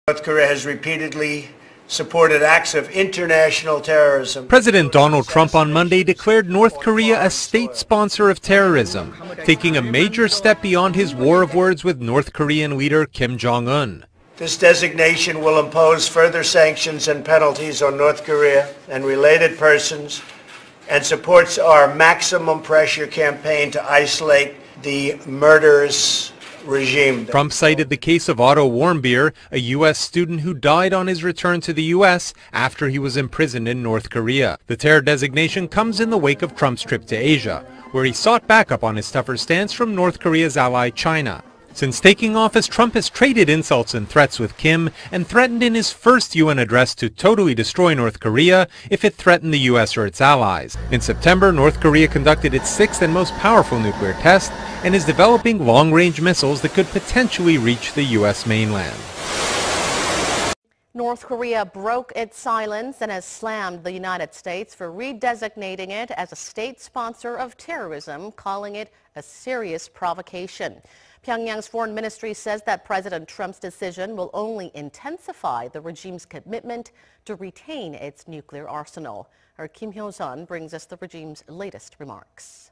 North Korea has repeatedly supported acts of international terrorism. President Donald Trump on Monday declared North Korea a state sponsor of terrorism, taking a major step beyond his war of words with North Korean leader Kim Jong-un. This designation will impose further sanctions and penalties on North Korea and related persons and supports our maximum pressure campaign to isolate the murderous regime. Trump cited the case of Otto Warmbier, a U.S. student who died on his return to the U.S. after he was imprisoned in North Korea. The terror designation comes in the wake of Trump's trip to Asia, where he sought backup on his tougher stance from North Korea's ally China. Since taking office, Trump has traded insults and threats with Kim and threatened in his first UN address to totally destroy North Korea if it threatened the U.S. or its allies. In September, North Korea conducted its sixth and most powerful nuclear test and is developing long-range missiles that could potentially reach the U.S. mainland. North Korea broke its silence and has slammed the United States for redesignating it as a state sponsor of terrorism, calling it a serious provocation. Pyongyang's foreign ministry says that President Trump's decision will only intensify the regime's commitment to retain its nuclear arsenal. Our Kim Hyo-sun brings us the regime's latest remarks.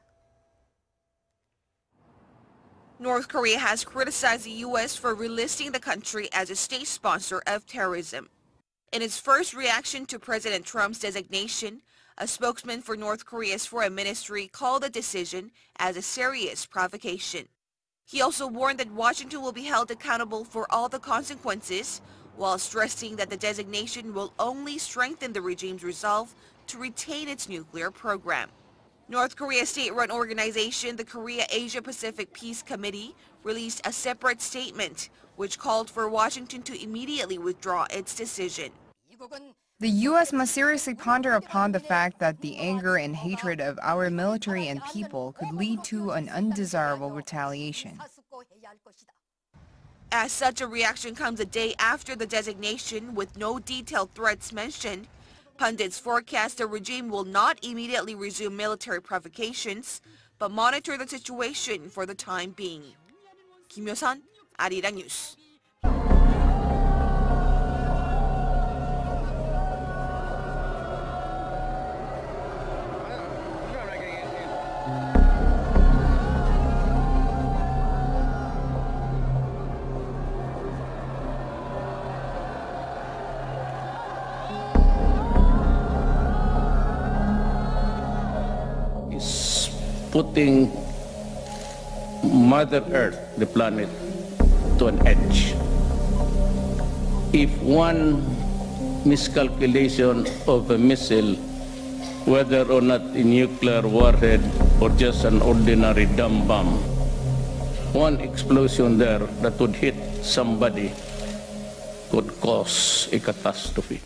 North Korea has criticized the U.S. for relisting the country as a state sponsor of terrorism. In its first reaction to President Trump's designation, a spokesman for North Korea's foreign ministry called the decision as a serious provocation. He also warned that Washington will be held accountable for all the consequences, while stressing that the designation will only strengthen the regime's resolve to retain its nuclear program. North Korea's state-run organization, the Korea-Asia-Pacific Peace Committee, released a separate statement which called for Washington to immediately withdraw its decision. The U.S. must seriously ponder upon the fact that the anger and hatred of our military and people could lead to an undesirable retaliation. As such a reaction comes a day after the designation, with no detailed threats mentioned, pundits forecast the regime will not immediately resume military provocations, but monitor the situation for the time being. Kim Hyo-sun, Arirang News. Is putting Mother Earth, the planet, to an edge. If one miscalculation of a missile, whether or not a nuclear warhead or just an ordinary dumb bomb, one explosion there that would hit somebody could cause a catastrophe.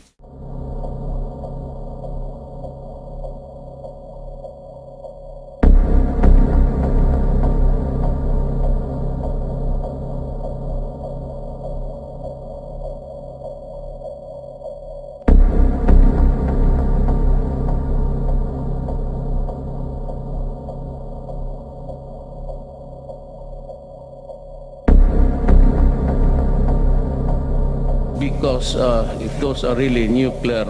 Because if those are really nuclear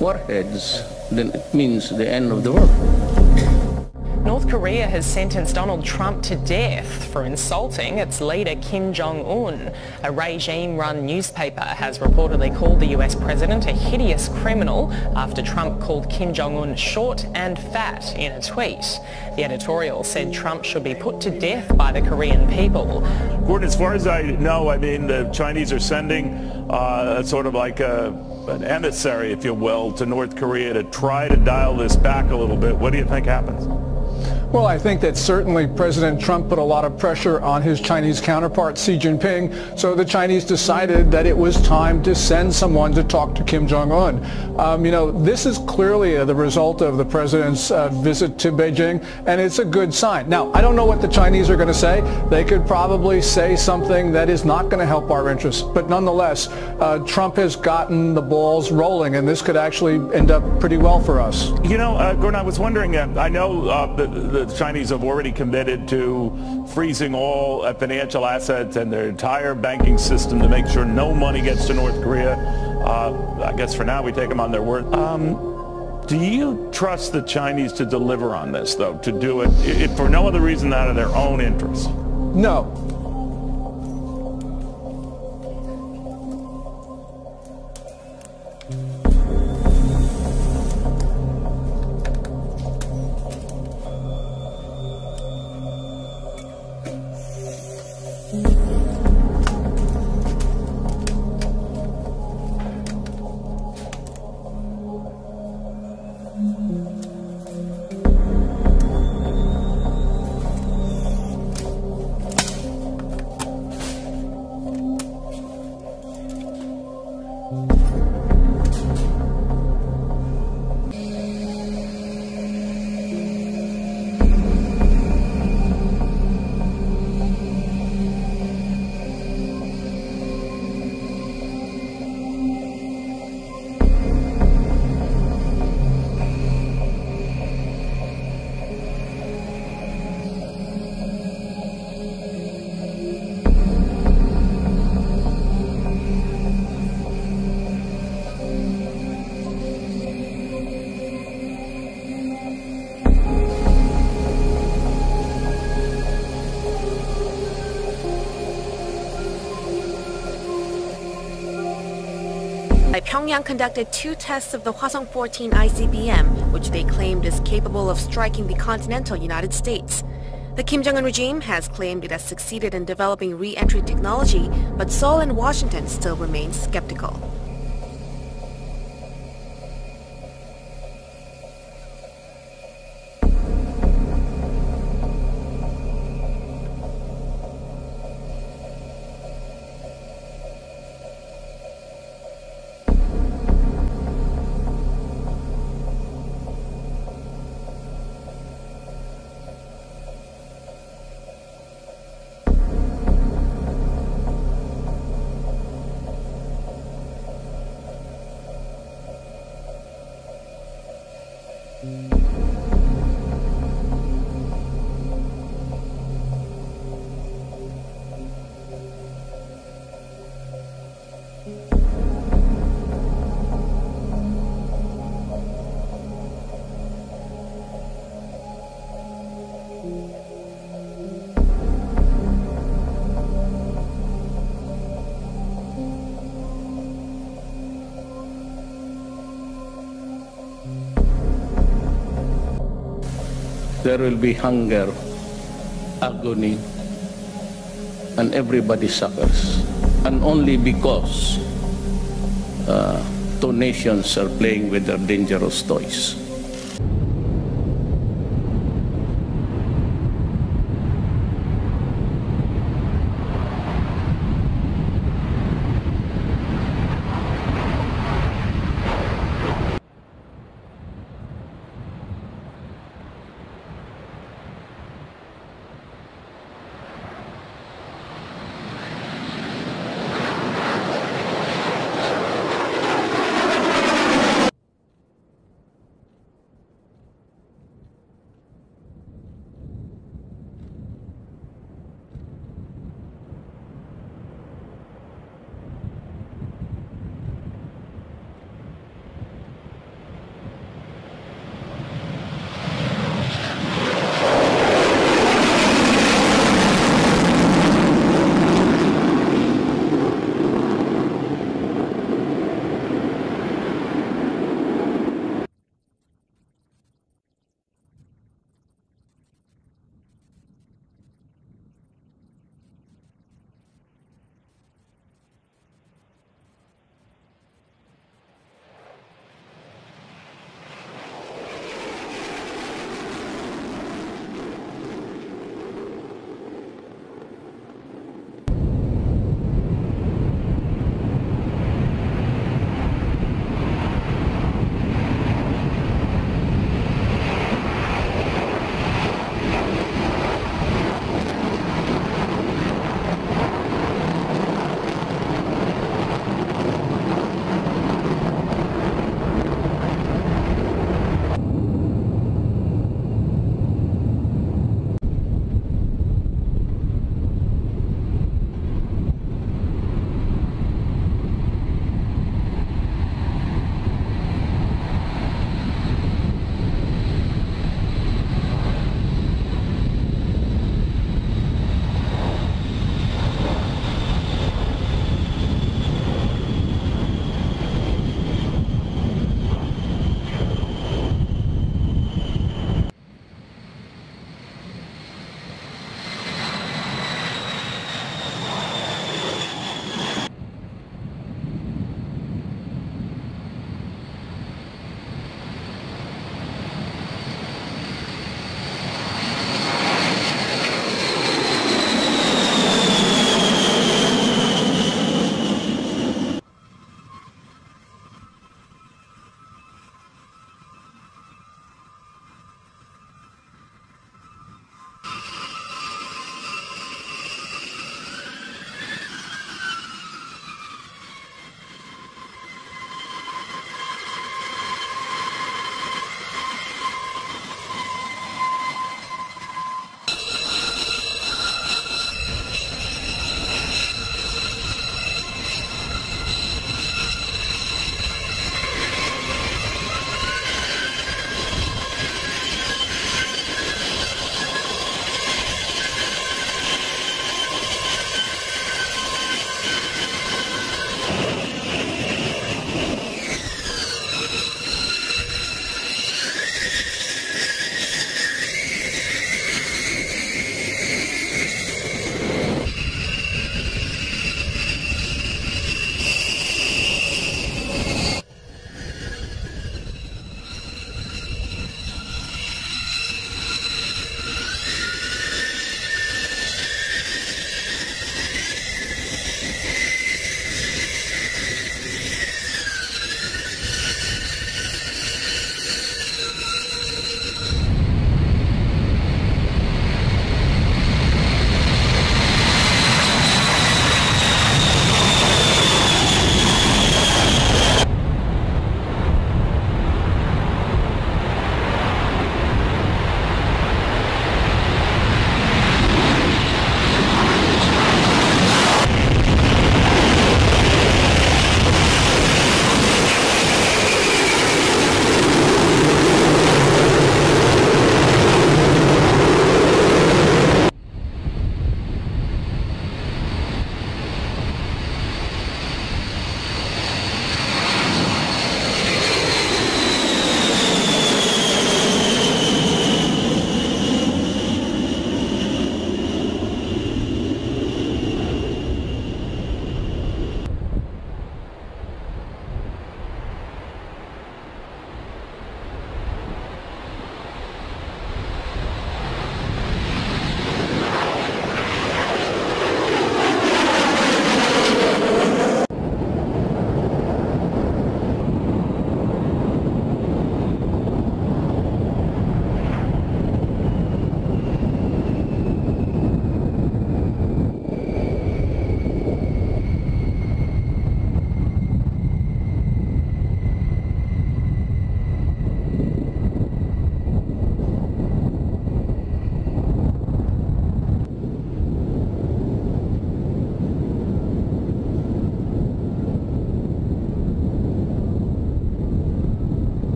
warheads, then it means the end of the world. North Korea has sentenced Donald Trump to death for insulting its leader Kim Jong-un. A regime-run newspaper has reportedly called the US president a hideous criminal after Trump called Kim Jong-un short and fat in a tweet. The editorial said Trump should be put to death by the Korean people. Gordon, as far as I know, I mean, the Chinese are sending sort of like an emissary, if you will, to North Korea to try to dial this back a little bit. What do you think happens? Well, I think that certainly President Trump put a lot of pressure on his Chinese counterpart, Xi Jinping, so the Chinese decided that it was time to send someone to talk to Kim Jong-un. You know, this is clearly the result of the president's visit to Beijing, and it's a good sign. Now, I don't know what the Chinese are going to say. They could probably say something that is not going to help our interests, but nonetheless, Trump has gotten the balls rolling, and this could actually end up pretty well for us. You know, Gordon, I was wondering, I know the the Chinese have already committed to freezing all financial assets and their entire banking system to make sure no money gets to North Korea. I guess for now we take them on their word. Do you trust the Chinese to deliver on this, though, to do it if for no other reason than out of their own interests? No. Pyongyang conducted 2 tests of the Hwasong-14 ICBM, which they claimed is capable of striking the continental United States. The Kim Jong-un regime has claimed it has succeeded in developing re-entry technology, but Seoul and Washington still remain skeptical. There will be hunger, agony, and everybody suffers. And only because 2 nations are playing with their dangerous toys.